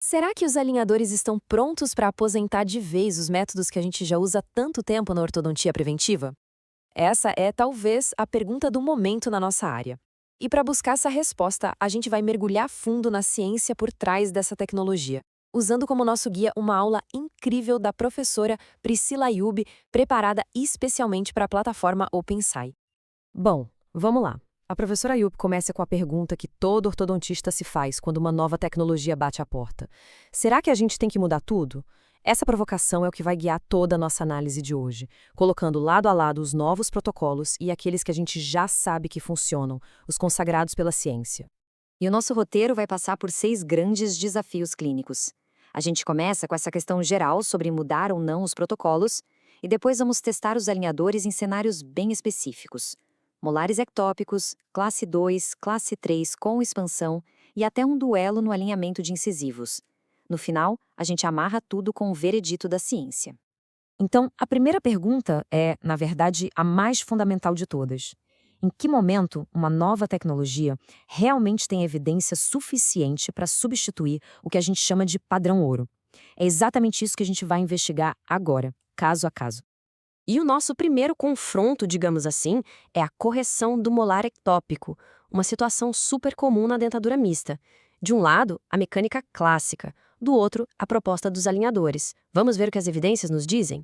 Será que os alinhadores estão prontos para aposentar de vez os métodos que a gente já usa há tanto tempo na ortodontia preventiva? Essa é, talvez, a pergunta do momento na nossa área. E para buscar essa resposta, a gente vai mergulhar fundo na ciência por trás dessa tecnologia, usando como nosso guia uma aula incrível da professora Priscila Ayub, preparada especialmente para a plataforma OpenSci. Bom, vamos lá. A professora Ayub começa com a pergunta que todo ortodontista se faz quando uma nova tecnologia bate à porta. Será que a gente tem que mudar tudo? Essa provocação é o que vai guiar toda a nossa análise de hoje, colocando lado a lado os novos protocolos e aqueles que a gente já sabe que funcionam, os consagrados pela ciência. E o nosso roteiro vai passar por 6 grandes desafios clínicos. A gente começa com essa questão geral sobre mudar ou não os protocolos, e depois vamos testar os alinhadores em cenários bem específicos. Molares ectópicos, classe 2, classe 3 com expansão e até um duelo no alinhamento de incisivos. No final, a gente amarra tudo com o veredito da ciência. Então, a primeira pergunta é, na verdade, a mais fundamental de todas. Em que momento uma nova tecnologia realmente tem evidência suficiente para substituir o que a gente chama de padrão ouro? É exatamente isso que a gente vai investigar agora, caso a caso. E o nosso primeiro confronto, digamos assim, é a correção do molar ectópico, uma situação super comum na dentadura mista. De um lado, a mecânica clássica, do outro, a proposta dos alinhadores. Vamos ver o que as evidências nos dizem?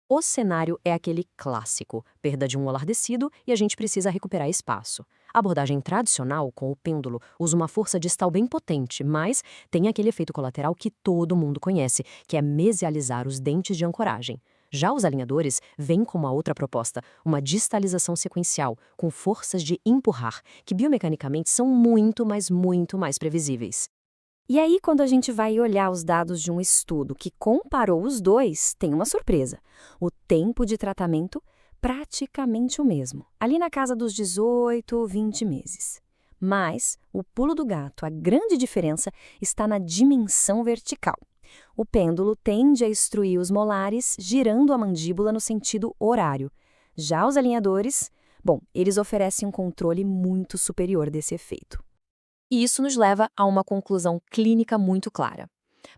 O cenário é aquele clássico, perda de um molar descido e a gente precisa recuperar espaço. A abordagem tradicional, com o pêndulo, usa uma força distal bem potente, mas tem aquele efeito colateral que todo mundo conhece, que é mesializar os dentes de ancoragem. Já os alinhadores vêm com uma outra proposta, uma distalização sequencial, com forças de empurrar, que biomecanicamente são muito, mas muito mais previsíveis. E aí, quando a gente vai olhar os dados de um estudo que comparou os dois, tem uma surpresa. O tempo de tratamento praticamente o mesmo, ali na casa dos 18, 20 meses. Mas o pulo do gato, a grande diferença, está na dimensão vertical. O pêndulo tende a instruir os molares, girando a mandíbula no sentido horário. Já os alinhadores, bom, eles oferecem um controle muito superior desse efeito. E isso nos leva a uma conclusão clínica muito clara.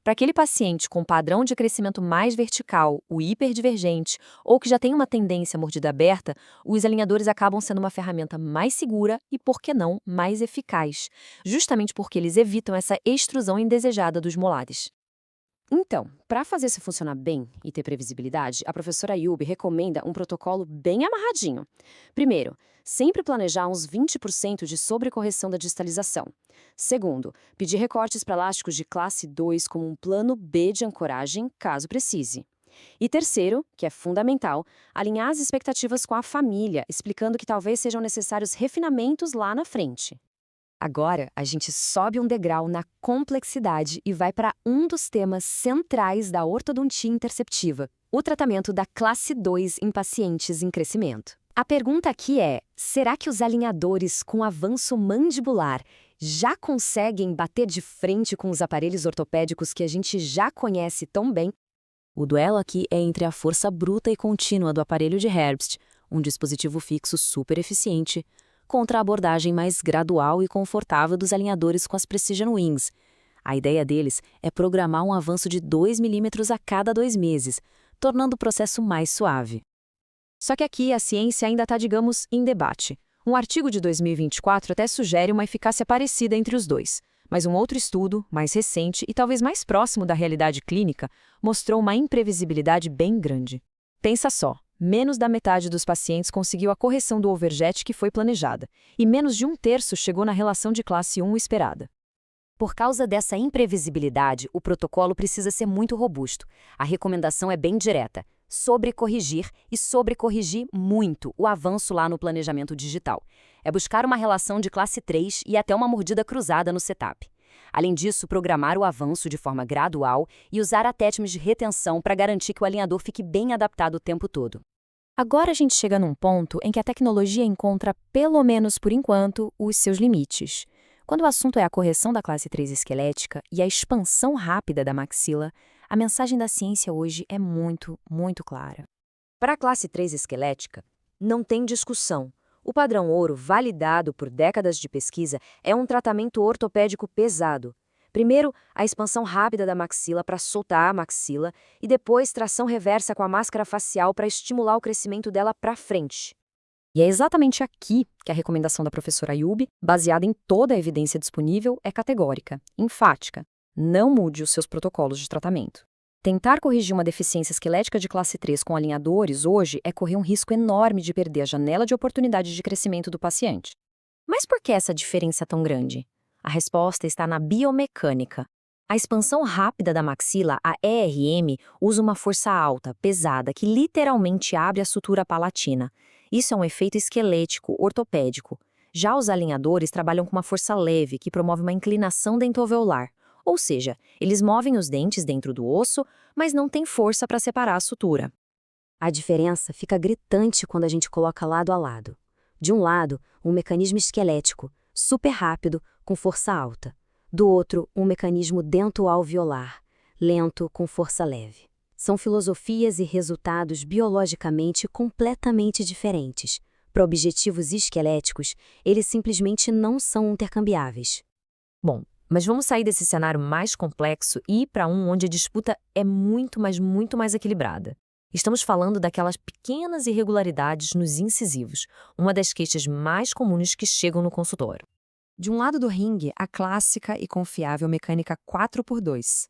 Para aquele paciente com padrão de crescimento mais vertical, o hiperdivergente, ou que já tem uma tendência à mordida aberta, os alinhadores acabam sendo uma ferramenta mais segura e, por que não, mais eficaz, justamente porque eles evitam essa extrusão indesejada dos molares. Então, para fazer isso funcionar bem e ter previsibilidade, a professora Ayub recomenda um protocolo bem amarradinho. Primeiro, sempre planejar uns 20% de sobrecorreção da distalização. Segundo, pedir recortes para elásticos de classe 2 como um plano B de ancoragem, caso precise. E terceiro, que é fundamental, alinhar as expectativas com a família, explicando que talvez sejam necessários refinamentos lá na frente. Agora, a gente sobe um degrau na complexidade e vai para um dos temas centrais da ortodontia interceptiva, o tratamento da classe 2 em pacientes em crescimento. A pergunta aqui é, será que os alinhadores com avanço mandibular já conseguem bater de frente com os aparelhos ortopédicos que a gente já conhece tão bem? O duelo aqui é entre a força bruta e contínua do aparelho de Herbst, um dispositivo fixo super eficiente, contra a abordagem mais gradual e confortável dos alinhadores com as Precision Wings. A ideia deles é programar um avanço de 2 milímetros a cada 2 meses, tornando o processo mais suave. Só que aqui a ciência ainda está, digamos, em debate. Um artigo de 2024 até sugere uma eficácia parecida entre os dois, mas um outro estudo, mais recente e talvez mais próximo da realidade clínica, mostrou uma imprevisibilidade bem grande. Pensa só. Menos da metade dos pacientes conseguiu a correção do overjet que foi planejada, e menos de um terço chegou na relação de classe 1 esperada. Por causa dessa imprevisibilidade, o protocolo precisa ser muito robusto. A recomendação é bem direta: sobrecorrigir e sobrecorrigir muito o avanço lá no planejamento digital. É buscar uma relação de classe 3 e até uma mordida cruzada no setup. Além disso, programar o avanço de forma gradual e usar attachments de retenção para garantir que o alinhador fique bem adaptado o tempo todo. Agora a gente chega num ponto em que a tecnologia encontra, pelo menos por enquanto, os seus limites. Quando o assunto é a correção da classe 3 esquelética e a expansão rápida da maxila, a mensagem da ciência hoje é muito, muito clara. Para a classe 3 esquelética, não tem discussão. O padrão ouro, validado por décadas de pesquisa, é um tratamento ortopédico pesado. Primeiro, a expansão rápida da maxila para soltar a maxila e depois tração reversa com a máscara facial para estimular o crescimento dela para frente. E é exatamente aqui que a recomendação da professora Ayub, baseada em toda a evidência disponível, é categórica, enfática. Não mude os seus protocolos de tratamento. Tentar corrigir uma deficiência esquelética de classe 3 com alinhadores hoje é correr um risco enorme de perder a janela de oportunidade de crescimento do paciente. Mas por que essa diferença tão grande? A resposta está na biomecânica. A expansão rápida da maxila, a ERM, usa uma força alta, pesada, que literalmente abre a sutura palatina. Isso é um efeito esquelético, ortopédico. Já os alinhadores trabalham com uma força leve, que promove uma inclinação dentoalveolar. Ou seja, eles movem os dentes dentro do osso, mas não têm força para separar a sutura. A diferença fica gritante quando a gente coloca lado a lado. De um lado, um mecanismo esquelético, super rápido, com força alta. Do outro, um mecanismo dentoalveolar, lento, com força leve. São filosofias e resultados biologicamente completamente diferentes. Para objetivos esqueléticos, eles simplesmente não são intercambiáveis. Bom, mas vamos sair desse cenário mais complexo e ir para um onde a disputa é muito mais equilibrada. Estamos falando daquelas pequenas irregularidades nos incisivos, uma das queixas mais comuns que chegam no consultório. De um lado do ringue, a clássica e confiável mecânica 4x2.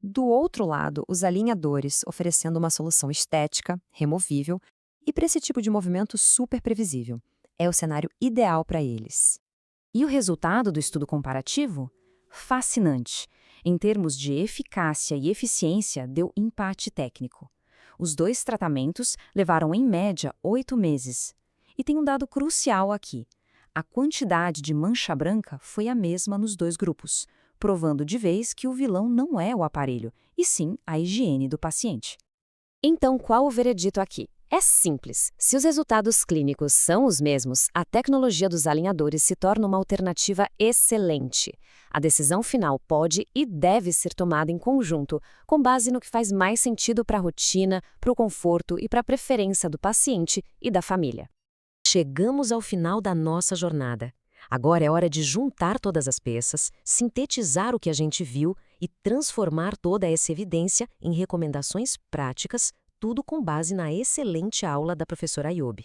Do outro lado, os alinhadores, oferecendo uma solução estética, removível e para esse tipo de movimento super previsível. É o cenário ideal para eles. E o resultado do estudo comparativo? Fascinante. Em termos de eficácia e eficiência, deu empate técnico. Os dois tratamentos levaram, em média, 8 meses. E tem um dado crucial aqui. A quantidade de mancha branca foi a mesma nos dois grupos, provando de vez que o vilão não é o aparelho, e sim a higiene do paciente. Então, qual o veredito aqui? É simples. Se os resultados clínicos são os mesmos, a tecnologia dos alinhadores se torna uma alternativa excelente. A decisão final pode e deve ser tomada em conjunto, com base no que faz mais sentido para a rotina, para o conforto e para a preferência do paciente e da família. Chegamos ao final da nossa jornada. Agora é hora de juntar todas as peças, sintetizar o que a gente viu e transformar toda essa evidência em recomendações práticas, tudo com base na excelente aula da professora Ayub.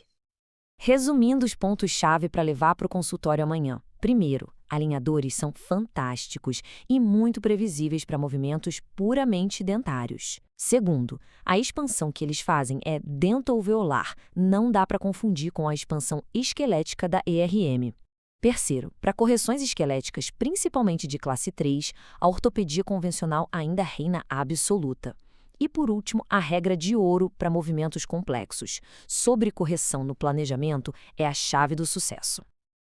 Resumindo os pontos-chave para levar para o consultório amanhã. Primeiro, alinhadores são fantásticos e muito previsíveis para movimentos puramente dentários. Segundo, a expansão que eles fazem é dentoalveolar, não dá para confundir com a expansão esquelética da ERM. Terceiro, para correções esqueléticas, principalmente de classe 3, a ortopedia convencional ainda reina absoluta. E por último, a regra de ouro para movimentos complexos. Sobrecorreção no planejamento é a chave do sucesso.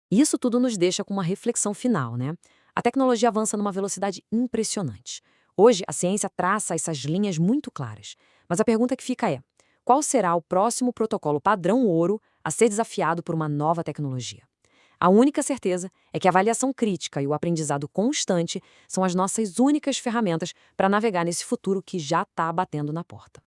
Isso tudo nos deixa com uma reflexão final, né? A tecnologia avança numa velocidade impressionante. Hoje, a ciência traça essas linhas muito claras. Mas a pergunta que fica é: qual será o próximo protocolo padrão ouro a ser desafiado por uma nova tecnologia? A única certeza é que a avaliação crítica e o aprendizado constante são as nossas únicas ferramentas para navegar nesse futuro que já está batendo na porta.